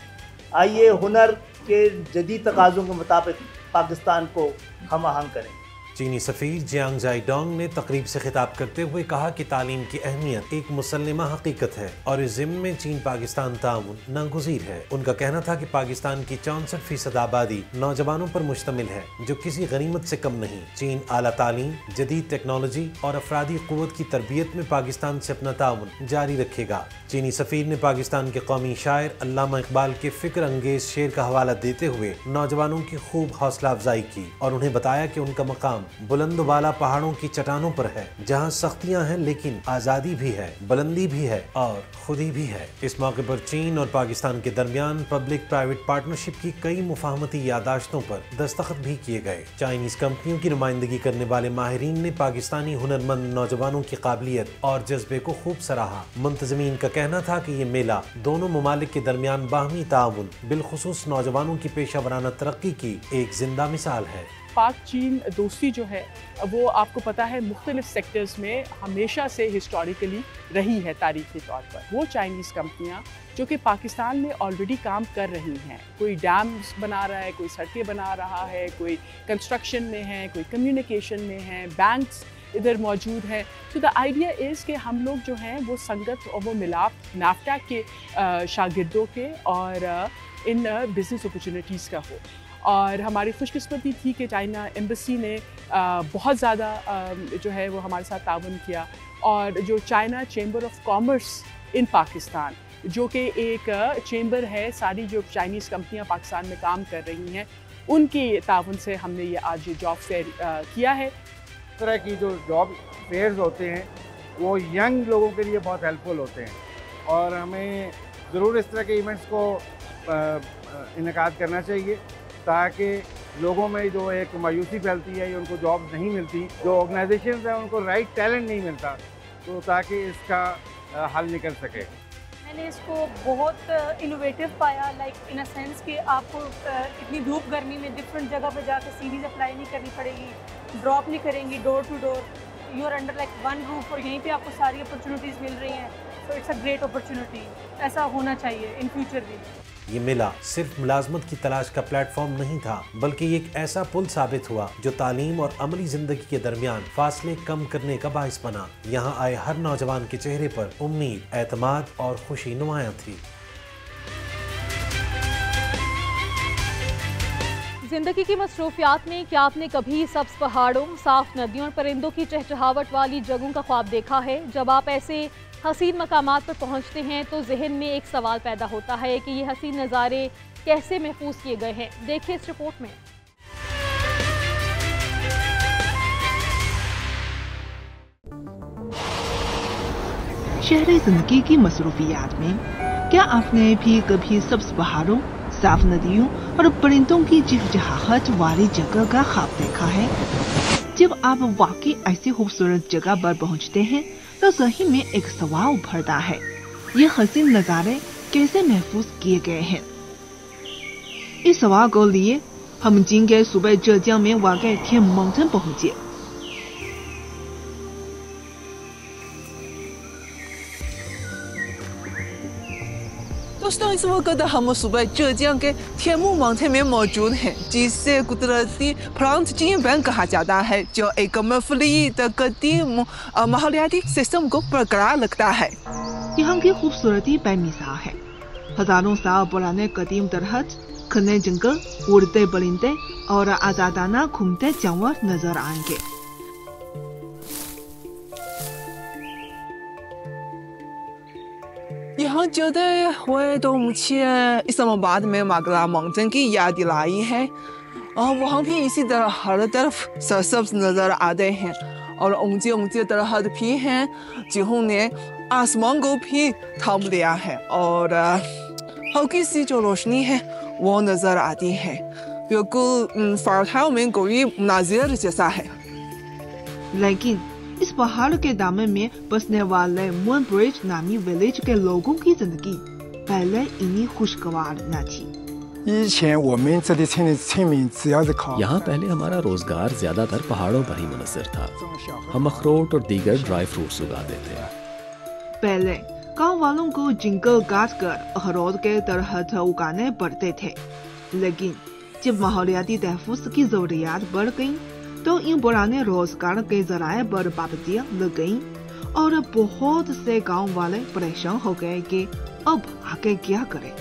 आइए हुनर के जदीद तकाज़ों के मुताबिक पाकिस्तान को हम आहंग करें। चीनी सफ़ीर जियांग जाइडोंग ने तकरीब से खिताब करते हुए कहा कि तालीम की अहमियत एक मुसल्लिमा हकीकत है और इस ज़िम्मे में चीन पाकिस्तान ताउन नागुज़ीर है। उनका कहना था कि पाकिस्तान की 64% आबादी नौजवानों पर मुश्तमिल है, जो किसी गनीमत से कम नहीं। चीन आला तालीम, जदीद टेक्नोलॉजी और अफरादी क़ुव्वत की तरबियत में पाकिस्तान से अपना ताउन जारी रखेगा। चीनी सफ़ीर ने पाकिस्तान के कौमी शायर अल्लामा इकबाल के फ़िक्र अंगेज़ शेर का हवाला देते हुए नौजवानों की खूब हौसला अफजाई की और उन्हें बताया कि उनका मकाम बुलंद वाला पहाड़ों की चट्टानों पर है, जहां सख्तियां हैं लेकिन आज़ादी भी है, बुलंदी भी है और खुदी भी है। इस मौके पर चीन और पाकिस्तान के दरमियान पब्लिक प्राइवेट पार्टनरशिप की कई मुफाहमती यादाश्तों पर दस्तखत भी किए गए। चाइनीज कंपनियों की नुमाइंदगी करने वाले माहिरीन ने पाकिस्तानी हुनरमंद नौजवानों की काबिलियत और जज्बे को खूब सराहा। मुंतज़मीन का कहना था कि ये मेला दोनों ममालिक के दरमियान बाहमी ताउन, बिलखुसूस नौजवानों की पेशा वराना तरक्की की एक जिंदा मिसाल है। पाक चीन दोस्ती जो है वो आपको पता है मुख्तलिफ सेक्टर्स में हमेशा से हिस्टोरिकली रही है तारीखी तौर पर। वो चाइनीज़ कंपनियां जो कि पाकिस्तान में ऑलरेडी काम कर रही हैं, कोई डैम्स बना रहा है, कोई सड़कें बना रहा है, कोई कंस्ट्रक्शन में है, कोई कम्युनिकेशन में है, बैंक्स इधर मौजूद है। तो द आइडिया इज़ कि हम लोग जो हैं वो संगत और वो मिलाप नाफ्टा के शागिर्दों के और इन बिज़नेस अपॉर्चुनिटीज़ का हो। और हमारी खुशकिस्मती थी कि चाइना एम्बेसी ने बहुत ज़्यादा जो है वो हमारे साथ ताउन किया, और जो China chamber of commerce in Pakistan, जो कि एक चैम्बर है, सारी जो चाइनीज़ कंपनियां पाकिस्तान में काम कर रही हैं उनकी ताउन से हमने ये आज ये जॉब फेयर किया है। इस तरह की जो जॉब फेयर्स होते हैं वो यंग लोगों के लिए बहुत हेल्पफुल होते हैं और हमें ज़रूर इस तरह के इवेंट्स को इनेकाद करना चाहिए ताकि लोगों में जो एक मायूसी फैलती है या उनको जॉब नहीं मिलती, जो ऑर्गेनाइजेशंस हैं उनको राइट टैलेंट नहीं मिलता, तो ताकि इसका हल निकल सके। मैंने इसको बहुत इनोवेटिव पाया, लाइक इन अ सेंस कि आपको इतनी धूप गर्मी में डिफरेंट जगह पे जाकर सीरीज अप्लाई नहीं करनी पड़ेगी, ड्रॉप नहीं करेंगी door to door, you are under like one roof और यहीं पे आपको सारी अपॉर्चुनिटीज़ मिल रही हैं। So it's a great opportunity, ऐसा होना चाहिए इन फ्यूचर भी। ये मेला सिर्फ मुलाजमत की तलाश का प्लेटफॉर्म नहीं था, बल्कि एक ऐसा पुल साबित हुआ जो तालीम और अमली जिंदगी के दरमियान फासले कम करने का बाइस बना। यहाँ आए हर नौजवान के चेहरे पर उम्मीद, एतमाद और खुशी नुमायां थी। जिंदगी की मसरूफियात में क्या आपने कभी सब्ज पहाड़ों, साफ नदियों और परिंदों की चहचहावट वाली जगहों का ख्वाब देखा है? जब आप ऐसे हसीन मकामात पर पहुंचते हैं तो जहन में एक सवाल पैदा होता है कि ये हसीन नज़ारे कैसे महफूज किए गए हैं। देखिए इस रिपोर्ट में। शहरी जिंदगी की मसरूफियात में क्या आपने भी कभी सब्ज पहाड़ों, साफ नदियों और परिंदों की चहचहाहट वाली जगह का ख्वाब देखा है? जब आप वाकई ऐसी खूबसूरत जगह पर पहुंचते हैं तो जहन में एक सवाल उभरता है, ये हसीन नज़ारे कैसे महफूज किए गए हैं? इस सवाल को लिए हम चीन के सूबे जेजियांग में वाक़ थियमू माउंटेन पहुंचे। दोस्तों, इस वक्त हम सूबे जेजियांग के थियमू माउंटेन में मौजूद हैं, जिसे कुदरती प्लांट जीन बैंक कहा जाता है, जो एक मुफ्लीद कदीम माहौलियाती सिस्टम को बरकरार रखता है। यहाँ की खूबसूरती बेमिसाल है। हजारों साल पुराने कदीम दरख्त, घने जंगल, उड़ते परिंदे और आजादाना घूमते जानवर नजर आएंगे। यहाँ चलते हुए तो मुझे इस्लामाबाद में मागला माउंटेन की याद दिलाई है। वहाँ भी इसी तरह हर तरफ सरसब्ज नजर आते हैं और ऊंचे ऊंचे दरख्त भी हैं जिन्होंने आसमान को भी थाम लिया है, और हल्की सी जो रोशनी है वो नजर आती है, बिल्कुल फारताओ में कोई नाजिर जैसा है। लेकिन इस पहाड़ के दामन में बसने वाले मून ब्रिज नामी विलेज के लोगों की जिंदगी पहले इन्हीं खुशगवार न थी। यहाँ पहले हमारा रोजगार ज्यादातर पहाड़ों पर ही मुनसर था। हम अखरोट और दीगर ड्राई फ्रूट्स उगाते थे। पहले गांव वालों को जंगल काट कर अखरोट के दरख्त उगाने पड़ते थे, लेकिन जब माहौलियाती तहफ़्फ़ुज़ की जरूरियात बढ़ गई तो इन पुराने रोजगार के जराए पर पाबंदियां लग गईं और बहुत से गांव वाले परेशान हो गए कि अब आगे क्या करें।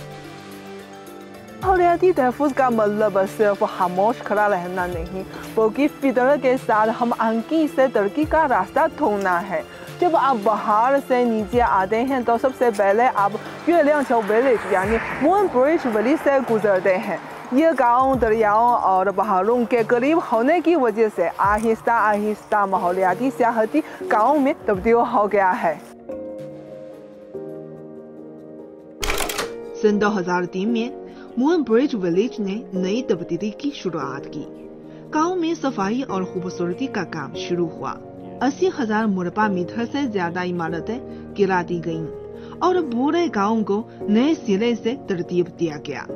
माहौलियाती तहफ़्फ़ुज़ का मतलब सिर्फ खामोश खड़ा रहना नहीं, बल्कि फितरत के साथ हम आंकी से तरक्की का रास्ता ढूंढना है। जब आप बाहर से नीचे आते हैं तो सबसे पहले आप युलियांग विलेज यानी मून ब्रिज विलेज से गुजरते हैं। ये गांव दरियाओं और पहाड़ों के करीब होने की वजह से आहिस्ता आहिस्ता माहौलियाती सियाहती गांव में तब्दील हो गया है। सन 2003 में मून ब्रिज विलेज ने नई तब्दीली की शुरुआत की। गांव में सफाई और खूबसूरती का काम शुरू हुआ। 80,000 मुरबा मीटर से ज्यादा इमारतें गिरा दी गईं और पूरे गांव को नए सिरे से तरतीब दिया गया।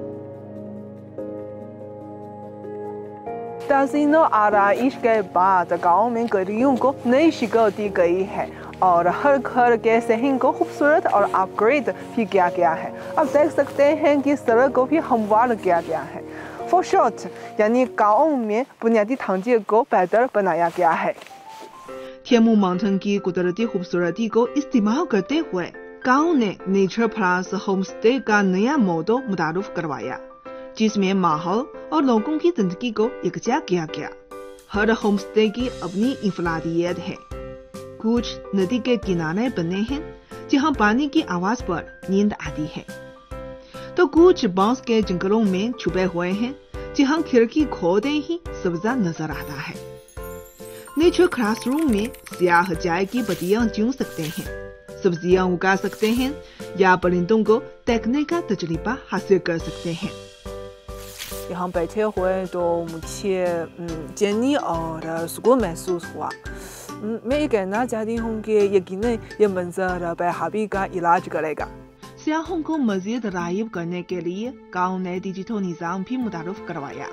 तहसीनों आराइश के बाद गांव में गलियों को नई शक्ल दी गई है और हर घर के सहन को खूबसूरत और अपग्रेड भी किया गया है। अब देख सकते हैं कि सड़क को भी हमवार किया गया है। फॉर शॉर्ट यानी गांव में बुनियादी ढांचे को बेहतर बनाया गया है। थियमू माउंटेन की कुदरती खूबसूरती को इस्तेमाल करते हुए गांव ने नेचर प्लस होम स्टे का नया मॉडल मुतारुफ करवाया, जिसमें माहौल और लोगों की जिंदगी को यकजा किया गया। हर होम स्टे की अपनी इंफरादियत है। कुछ नदी के किनारे बने हैं जहां पानी की आवाज पर नींद आती है, तो कुछ बांस के जंगलों में छुपे हुए हैं जहां खिड़की खोलते ही सब्जा नजर आता है। नेचर क्लासरूम में स्याह चाय की पत्तियां चूम सकते हैं, सब्जियां उगा सकते हैं या परिंदों को देखने का तजुर्बा हासिल कर सकते हैं। यहाँ बैठे हुए तो मुझे चैनी और सुकून महसूस हुआ। मैं ये कहना चाहती हूँ कि यकीनन ये मंजर बेहाबी का इलाज करेगा। सयाहों को मजीद राग़िब करने के लिए गाँव ने डिजिटल निज़ाम भी मुतारुफ करवाया।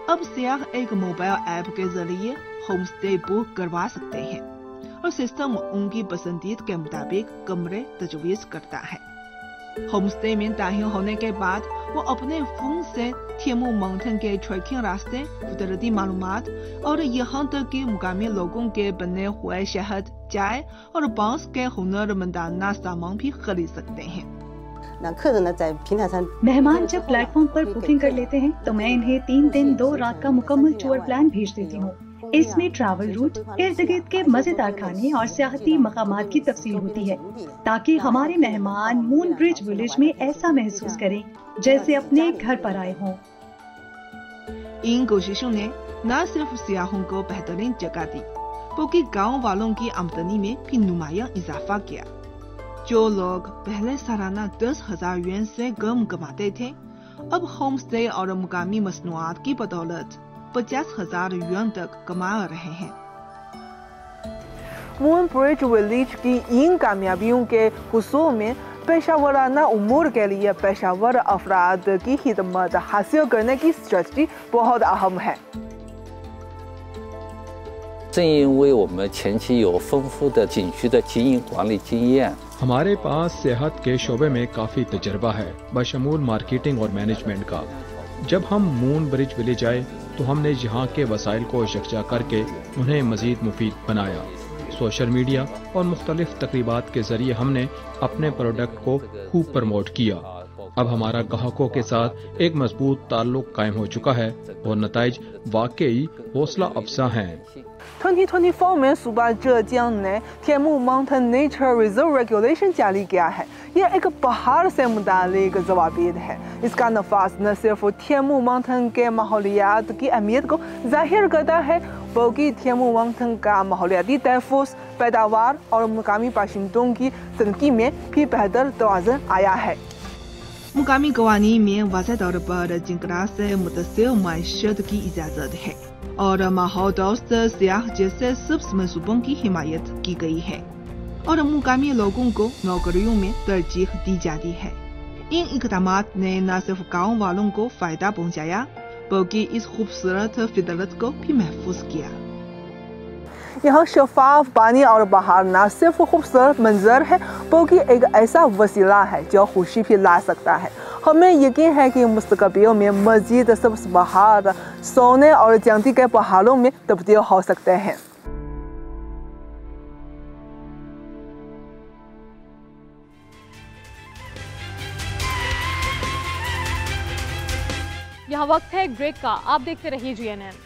अब सयाह एक मोबाइल ऐप के जरिए होम स्टे बुक करवा सकते हैं और सिस्टम उनकी पसंदीद के मुताबिक कमरे तजवीज़ करता है। होम स्टे में दाखिल होने के बाद वो अपने फोन से थियमू माउंटेन के ट्रैकिंग रास्ते, कुदरती मालूमात और यहाँ तक कि मुकामी लोगों के बने हुए शहद, चाय और बांस के हुनरमंदाना सामान भी खरीद सकते हैं। मेहमान जब प्लेटफॉर्म पर बुकिंग कर लेते हैं तो मैं इन्हें 3 दिन 2 रात का मुकम्मल टूर प्लान भेज देती हूँ। इसमें ट्रैवल रूट, इर्द गिर्द के मजेदार खाने और सियाहती मकामात की तफसील होती है ताकि हमारे मेहमान मून ब्रिज विलेज में ऐसा महसूस करें जैसे अपने घर पर आए हों। इन कोशिशों ने न सिर्फ सियाहों को बेहतरीन जगह दी बल्कि गाँव वालों की आमदनी में भी नुमाया इजाफा किया। जो लोग पहले सालाना 10,000 yuan से कम कमाते थे, अब होम स्टे और मुकामी मसनूआत की बदौलत 50,000 yuan तक कमा रहे हैं। मून ब्रिज विलेज की इन कामयाबियों के हुसूल में पेशावराना उमूर के लिए पेशावर अफराद की खिदमत हासिल करने की स्ट्रेटजी बहुत अहम है। 正因为我们前期有丰富的景区的经营管理经验， हमारे पास सेहत के शोबे में काफ़ी तजर्बा है, बशमूल मार्केटिंग और मैनेजमेंट का। जब हम मून ब्रिज विलेज आए तो हमने यहाँ के वसाइल को यकजा करके उन्हें मजीद मुफीद बनाया। सोशल मीडिया और मुख्तलिफ तकरीबात के जरिए हमने अपने प्रोडक्ट को खूब प्रमोट किया। अब हमारा ग्राहकों के साथ एक मजबूत ताल्लुक कायम हो चुका है और नताइज वाकई हौसला अफजा हैं। 2024 में सूबा जेजियांग ने थियमू माउंटेन नेचर रिजर्व रेगुलेशन जारी किया है। यह एक पहाड़ से मुतालिक जवाबीद है। इसका नफाज न सिर्फ थियमू माउंटेन के माहौलियात की अहमियत को जाहिर करता है बल्कि थियमू माउंटेन का माहौलियाती तहफ़्फ़ुज़, पैदावार और मुकामी बाशिंदों की ज़िंदगी में भी बेहतर तवाज़ुन आया है। मुकामी कवानीन में वाज़ेह तौर पर जिंकरा से मुतसिल माइशत की इजाज़त है और माहौल दोस्त सियाह जैसे सब्ज़ मंसूबों की हिमायत की गई है और मुकामी लोगों को नौकरियों में तरजीह दी जाती है। इन इक़दामात ने न सिर्फ गाँव वालों को फ़ायदा पहुँचाया बल्कि इस खूबसूरत फितरत को भी महफूज किया। यहाँ शफाफ पानी और बहार न सिर्फ खूबसूरत मंजर है बल्कि एक ऐसा वसीला है जो खुशी भी ला सकता है। हमें यकीन है कि मुस्तक़बिल में मज़ीद सब्ज़ बहार सोने और चांदी के पहाड़ों में तब्दील हो सकते हैं। यहाँ वक्त है ब्रेक का। आप देखते रहिए GNN।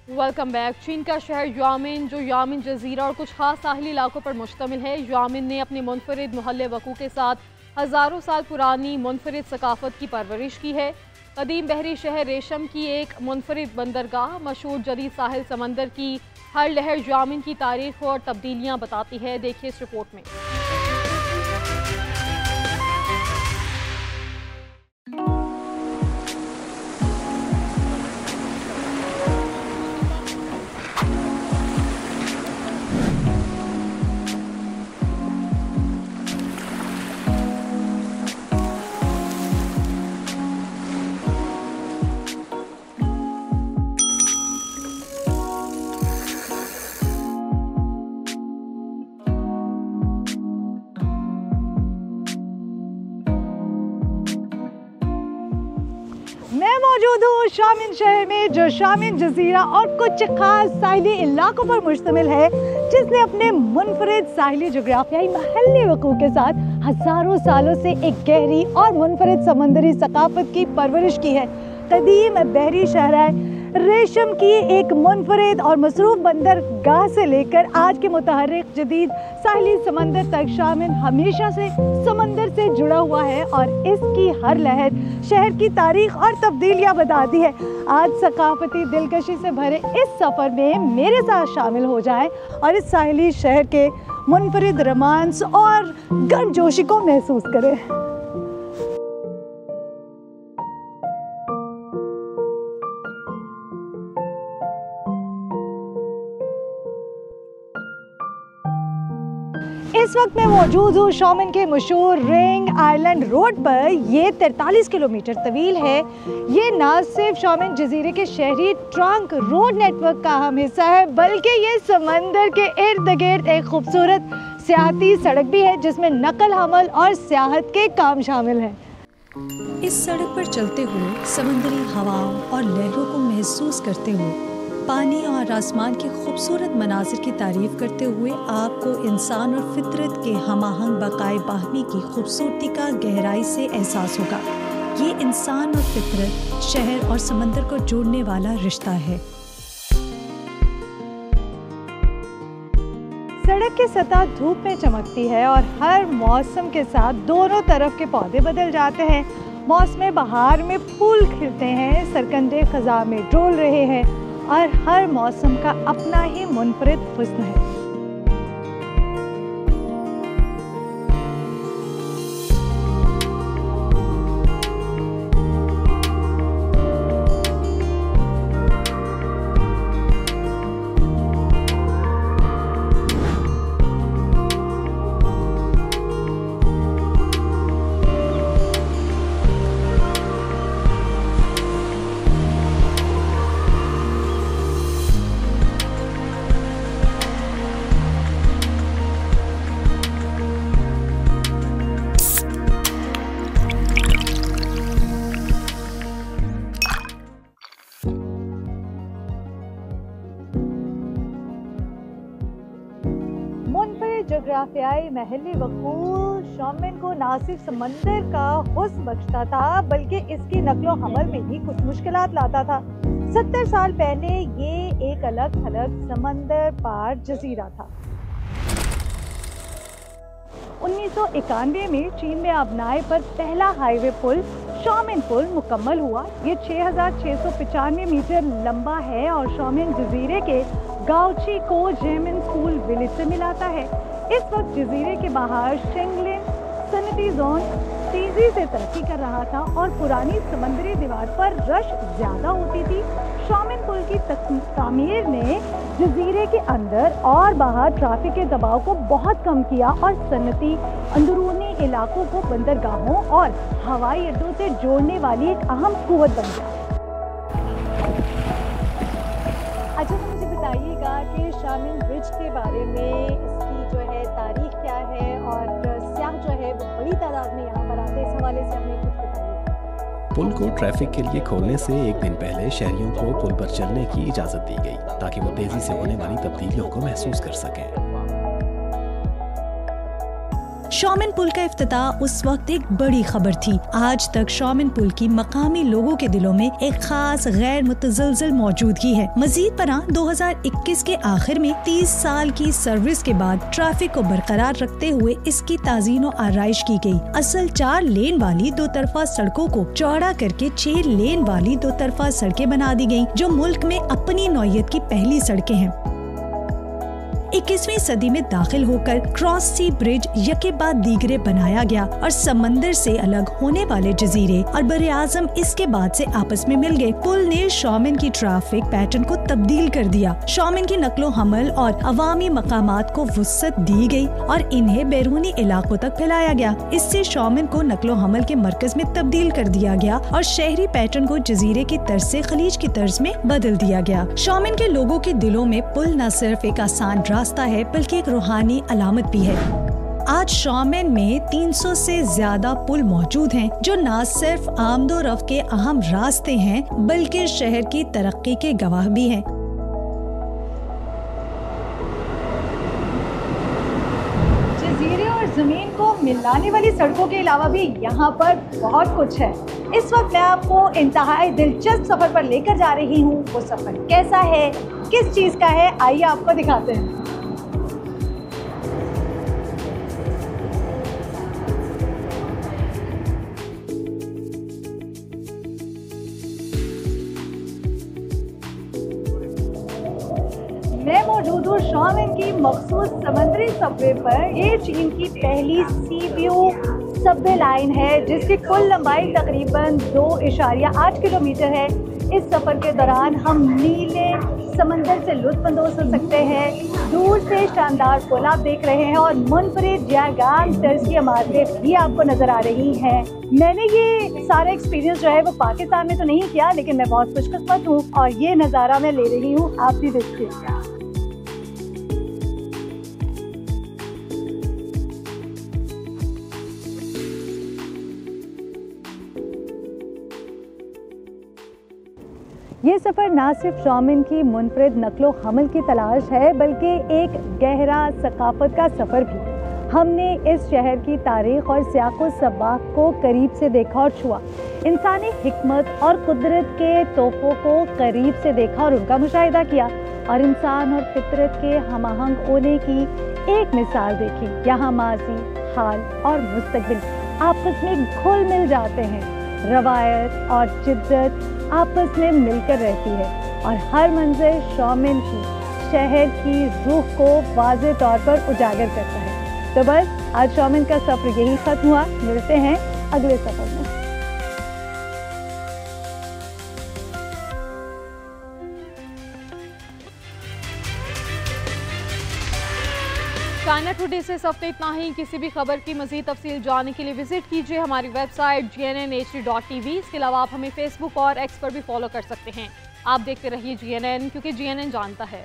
Welcome back. चीन का शहर यामिन, जो यामिन जजीरा और कुछ खास साहिली इलाकों पर मुश्तमिल है, यामिन ने अपने मुनफरिद मोहल्ले वकू के साथ हज़ारों साल पुरानी मुनफरिद सकाफत की परवरिश की है। कदीम बहरी शहर रेशम की एक मुनफरिद बंदरगाह, मशहूर जदीद साहिल समंदर की हर लहर यामिन की तारीख और तब्दीलियाँ बताती है। देखिए इस रिपोर्ट में। मौजूद हूँ शामिन शहर में, जो शामिन जजीरा और कुछ खास साहिली इलाकों पर मुश्तमिल है, जिसने अपने मुनफरिद साहिली जोग्राफियाई महल्ली वकूफ़ के साथ हज़ारों सालों से एक गहरी और मुनफरिद समंदरी सकाफत की परवरिश की है। कदीम बहरी शहर रेशम की एक मुनफरिद और मसरूफ़ बंदरगाह से लेकर आज के मुतहर्रिक जदीद साहिली समंदर तक शामिन हमेशा से समंदर से जुड़ा हुआ है और इसकी हर लहर शहर की तारीख और तब्दीलियाँ बताती है। आज सकाफती दिलकशी से भरे इस सफ़र में मेरे साथ शामिल हो जाएं और इस साहिली शहर के मुनफरिद रोमांस और गर्मजोशी को महसूस करें। इस वक्त मैं मौजूद हूँ शॉमिन के मशहूर रिंग आइलैंड रोड पर। ये 43 किलोमीटर तवील है। ये न सिर्फ शॉमिन जजीरे के शहरी ट्रंक रोड नेटवर्क का अहम हिस्सा है, बल्कि ये समंदर के इर्द गिर्द एक खूबसूरत सियाहती सड़क भी है जिसमें नकल हमल और सियाहत के काम शामिल हैं। इस सड़क पर चलते हुए समंदरी हवाओं और लहरों को महसूस करते हुए, पानी और आसमान के खूबसूरत मनाजिर की तारीफ करते हुए आपको इंसान और फितरत के हमाहंग बकाए बाहमी की खूबसूरती का गहराई से एहसास होगा। ये इंसान और फितरत, शहर और समंदर को जोड़ने वाला रिश्ता है। सड़क की सतह धूप में चमकती है और हर मौसम के साथ दोनों तरफ के पौधे बदल जाते हैं। मौसम बहार में फूल खिलते हैं, सरकंडे खज़ां में डोल रहे हैं और हर मौसम का अपना ही मुनफरिद हुस्न है। जोग्राफियाई महली वकूल शॉमिन को ना सिर्फ समंदर का हुस्न बख्शता था, बल्कि इसकी नकलो हमल में भी कुछ मुश्किलात लाता था। 70 साल पहले ये एक अलग थलग समंदर पार जजीरा था। 1991 में चीन में अबनाए पर पहला हाईवे पुल शॉमिन पुल मुकम्मल हुआ। ये 6,695 मीटर लंबा है और शॉमिन जजीरे के गाउची को जेमिन स्कूल विलेज से मिलाता है। इस वक्त जजीरे के बाहर शेंगलिन सनती जोन तेजी से तरक्की कर रहा था और पुरानी समंदरी दीवार पर रश ज्यादा होती थी। शॉमिन पुल की तामीर ने जजीरे के अंदर और बाहर ट्रैफिक के दबाव को बहुत कम किया और सनती अंदरूनी इलाकों को बंदरगाहों और हवाई अड्डों से जोड़ने वाली एक अहम कुव्वत बन गया। अच्छा, तो मुझे बताइएगा कि शॉमिन ब्रिज के बारे में, इसकी जो है तारीख क्या है और सयाह जो है वो बड़ी तादाद में यहाँ पर आते हैं, इस हवाले से हमें कुछ बताइए। पुल को ट्रैफिक के लिए खोलने से एक दिन पहले शहरियों को पुल पर चलने की इजाज़त दी गई ताकि वो तेजी से होने वाली तब्दीलियों को महसूस कर सकें। शॉमिन पुल का इफ्तिताह उस वक्त एक बड़ी खबर थी। आज तक शॉमिन पुल की मकामी लोगों के दिलों में एक खास गैर मुतज़लज़ल मौजूदगी है। मजीद बरां 2021 के आखिर में 30 साल की सर्विस के बाद ट्रैफिक को बरकरार रखते हुए इसकी ताज़ीन और आराइश की गई। असल 4 लेन वाली 2 तरफा सड़कों को चौड़ा करके 6 लेन वाली 2 तरफा सड़कें बना दी गयी, जो मुल्क में अपनी नौइयत की पहली सड़कें हैं। 21वीं सदी में दाखिल होकर क्रॉस सी ब्रिज यके बाद दीगरे बनाया गया और समंदर से अलग होने वाले जजीरे और बरे आजम इसके बाद से आपस में मिल गए। पुल ने शॉमिन की ट्रैफिक पैटर्न को तब्दील कर दिया। शॉमिन की नकलो हमल और अवामी मकामात को वुसअत दी गई और इन्हें बैरूनी इलाकों तक फैलाया गया। इससे शॉमिन को नकलो हमल के मरकज में तब्दील कर दिया गया और शहरी पैटर्न को जजीरे की तर्ज से खलीज की तर्ज में बदल दिया गया। शॉमिन के लोगों के दिलों में पुल न सिर्फ एक आसान रास्ता है, बल्कि एक रूहानी अलामत भी है। आज शॉमिन में 300 से ज्यादा पुल मौजूद हैं, जो न सिर्फ आमदोरफ्त के अहम रास्ते हैं, बल्कि शहर की तरक्की के गवाह भी हैं। जजीरे और जमीन को मिलाने वाली सड़कों के अलावा भी यहाँ पर बहुत कुछ है। इस वक्त मैं आपको इंतहाई दिलचस्प सफर पर लेकर जा रही हूँ। वो सफर कैसा है, किस चीज का है, आइए आपको दिखाते हैं। मैं मौजूद हूँ शॉमिन की मखसूस समुद्री सबवे पर। ये चीन की पहली सी व्यू सबवे लाइन है जिसकी कुल लंबाई तकरीबन 2.8 किलोमीटर है। इस सफर के दौरान हम नीले समंदर से लुत्फानंदोज हो सकते हैं। दूर से शानदार पुल आप देख रहे हैं और मुनफरिद जागाम तर्ज की इमारतें भी आपको नजर आ रही हैं। मैंने ये सारा एक्सपीरियंस जो है वो पाकिस्तान में तो नहीं किया, लेकिन मैं बहुत खुशकिस्मत हूँ और ये नज़ारा मैं ले रही हूँ, आप भी देखिए। ये सफ़र ना सिर्फ शौमिन की मुनफरिद नक्लो हमल की तलाश है, बल्कि एक गहरा सकाफत का सफ़र भी। हमने इस शहर की तारीख़ और सियाक़ो सबाक़ को करीब से देखा और छुआ, इंसानी हिकमत और कुदरत के तोहफ़ों को करीब से देखा और उनका मुशाहिदा किया, और इंसान और फितरत के हमाहंग होने की एक मिसाल देखी। यहाँ माजी, हाल और मुस्तकबिल आपस में घुल मिल जाते हैं। रवायत और जिद्दत आपस में मिलकर रहती है और हर मंज़र शौमिन की शहर की रूह को वाज़ेह तौर पर उजागर करता है। तो बस आज शौमिन का सफ़र यही ख़त्म हुआ। मिलते हैं अगले सफ़र में। चाइना टुडे से इस हफ्ते इतना ही। किसी भी खबर की मज़ीद तफसील जानने के लिए विजिट कीजिए हमारी वेबसाइट GNNHD.TV। इसके अलावा आप हमें फेसबुक और एक्स पर भी फॉलो कर सकते हैं। आप देखते रहिए GNN, क्योंकि GNN जानता है।